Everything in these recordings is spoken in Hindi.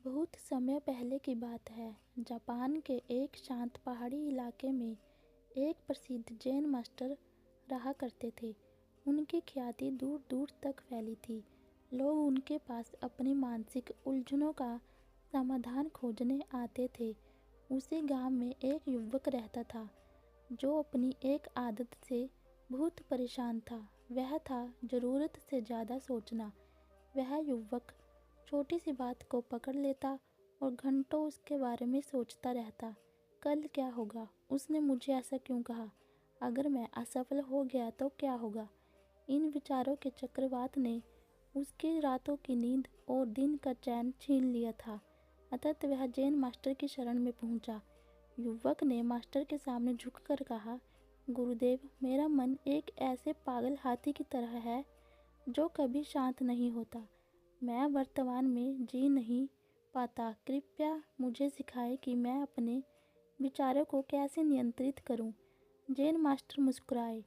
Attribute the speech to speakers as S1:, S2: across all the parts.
S1: बहुत समय पहले की बात है। जापान के एक शांत पहाड़ी इलाके में एक प्रसिद्ध जैन मास्टर रहा करते थे। उनकी ख्याति दूर दूर तक फैली थी। लोग उनके पास अपनी मानसिक उलझनों का समाधान खोजने आते थे। उसी गांव में एक युवक रहता था जो अपनी एक आदत से बहुत परेशान था। वह था ज़रूरत से ज़्यादा सोचना। वह युवक छोटी सी बात को पकड़ लेता और घंटों उसके बारे में सोचता रहता। कल क्या होगा? उसने मुझे ऐसा क्यों कहा? अगर मैं असफल हो गया तो क्या होगा? इन विचारों के चक्रवात ने उसकी रातों की नींद और दिन का चैन छीन लिया था। अतः वह जैन मास्टर की शरण में पहुंचा। युवक ने मास्टर के सामने झुककर कहा, गुरुदेव, मेरा मन एक ऐसे पागल हाथी की तरह है जो कभी शांत नहीं होता। मैं वर्तमान में जी नहीं पाता। कृपया मुझे सिखाएं कि मैं अपने विचारों को कैसे नियंत्रित करूं। जैन मास्टर मुस्कुराए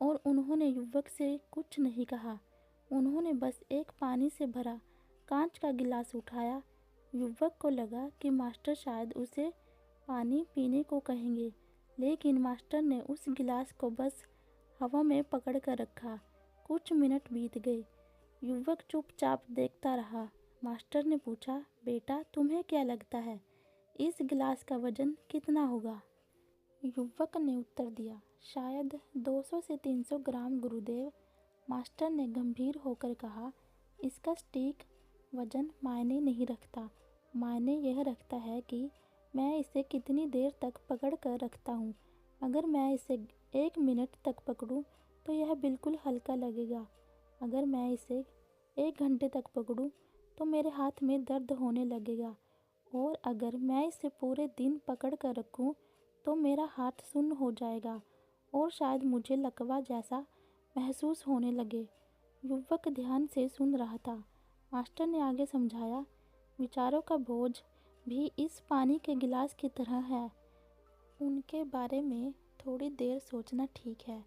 S1: और उन्होंने युवक से कुछ नहीं कहा। उन्होंने बस एक पानी से भरा कांच का गिलास उठाया। युवक को लगा कि मास्टर शायद उसे पानी पीने को कहेंगे, लेकिन मास्टर ने उस गिलास को बस हवा में पकड़ कर रखा। कुछ मिनट बीत गए। युवक चुपचाप देखता रहा। मास्टर ने पूछा, बेटा, तुम्हें क्या लगता है इस गिलास का वजन कितना होगा? युवक ने उत्तर दिया, शायद 200 से 300 ग्राम गुरुदेव। मास्टर ने गंभीर होकर कहा, इसका सटीक वजन मायने नहीं रखता। मायने यह रखता है कि मैं इसे कितनी देर तक पकड़ कर रखता हूँ। अगर मैं इसे 1 मिनट तक पकड़ूँ तो यह बिल्कुल हल्का लगेगा। अगर मैं इसे 1 घंटे तक पकड़ूं तो मेरे हाथ में दर्द होने लगेगा। और अगर मैं इसे पूरे दिन पकड़ कर रखूं तो मेरा हाथ सुन्न हो जाएगा और शायद मुझे लकवा जैसा महसूस होने लगे। युवक ध्यान से सुन रहा था। मास्टर ने आगे समझाया, विचारों का बोझ भी इस पानी के गिलास की तरह है। उनके बारे में थोड़ी देर सोचना ठीक है,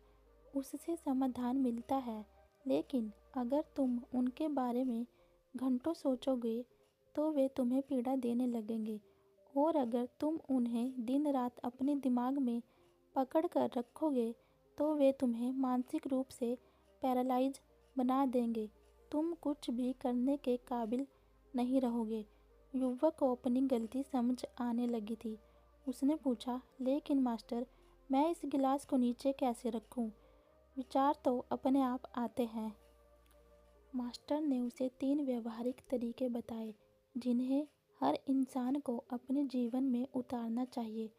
S1: उससे समाधान मिलता है। लेकिन अगर तुम उनके बारे में घंटों सोचोगे तो वे तुम्हें पीड़ा देने लगेंगे। और अगर तुम उन्हें दिन रात अपने दिमाग में पकड़ कर रखोगे तो वे तुम्हें मानसिक रूप से पैरालाइज बना देंगे। तुम कुछ भी करने के काबिल नहीं रहोगे। युवक को अपनी गलती समझ आने लगी थी। उसने पूछा, लेकिन मास्टर, मैं इस गिलास को नीचे कैसे रखूं? विचार तो अपने आप आते हैं। मास्टर ने उसे 3 व्यवहारिक तरीके बताए जिन्हें हर इंसान को अपने जीवन में उतारना चाहिए।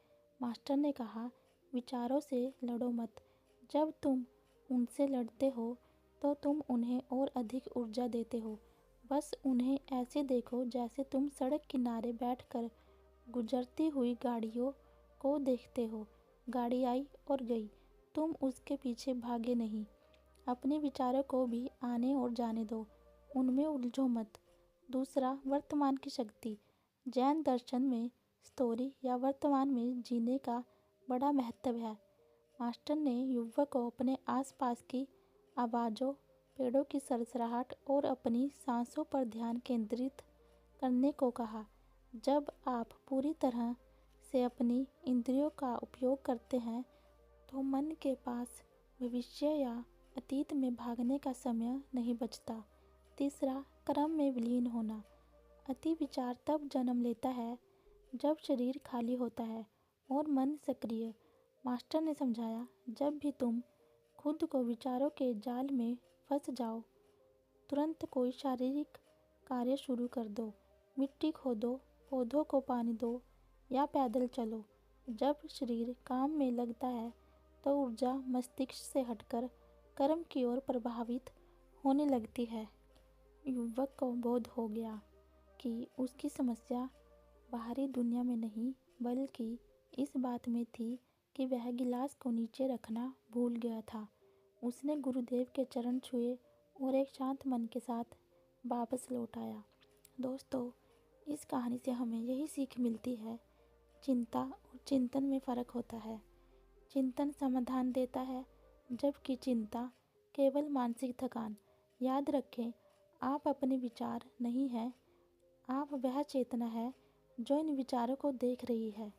S1: मास्टर ने कहा, विचारों से लड़ो मत। जब तुम उनसे लड़ते हो तो तुम उन्हें और अधिक ऊर्जा देते हो। बस उन्हें ऐसे देखो जैसे तुम सड़क किनारे बैठकर गुजरती हुई गाड़ियों को देखते हो। गाड़ी आई और गई, तुम उसके पीछे भागे नहीं। अपने विचारों को भी आने और जाने दो, उनमें उलझो मत। दूसरा, वर्तमान की शक्ति। जैन दर्शन में स्टोरी या वर्तमान में जीने का बड़ा महत्व है। मास्टर ने युवक को अपने आसपास की आवाज़ों, पेड़ों की सरसराहट और अपनी सांसों पर ध्यान केंद्रित करने को कहा। जब आप पूरी तरह से अपनी इंद्रियों का उपयोग करते हैं तो मन के पास भविष्य या अतीत में भागने का समय नहीं बचता। तीसरा, क्रम में विलीन होना। अति विचार तब जन्म लेता है जब शरीर खाली होता है और मन सक्रिय। मास्टर ने समझाया, जब भी तुम खुद को विचारों के जाल में फंस जाओ, तुरंत कोई शारीरिक कार्य शुरू कर दो। मिट्टी खोदो, पौधों को पानी दो या पैदल चलो। जब शरीर काम में लगता है तो ऊर्जा मस्तिष्क से हटकर कर्म की ओर प्रभावित होने लगती है। युवक को बोध हो गया कि उसकी समस्या बाहरी दुनिया में नहीं बल्कि इस बात में थी कि वह गिलास को नीचे रखना भूल गया था। उसने गुरुदेव के चरण छुए और एक शांत मन के साथ वापस लौट आया। दोस्तों, इस कहानी से हमें यही सीख मिलती है, चिंता और चिंतन में फ़र्क होता है। चिंतन समाधान देता है, जबकि चिंता केवल मानसिक थकान। याद रखें, आप अपने विचार नहीं हैं, आप वह चेतना है जो इन विचारों को देख रही है।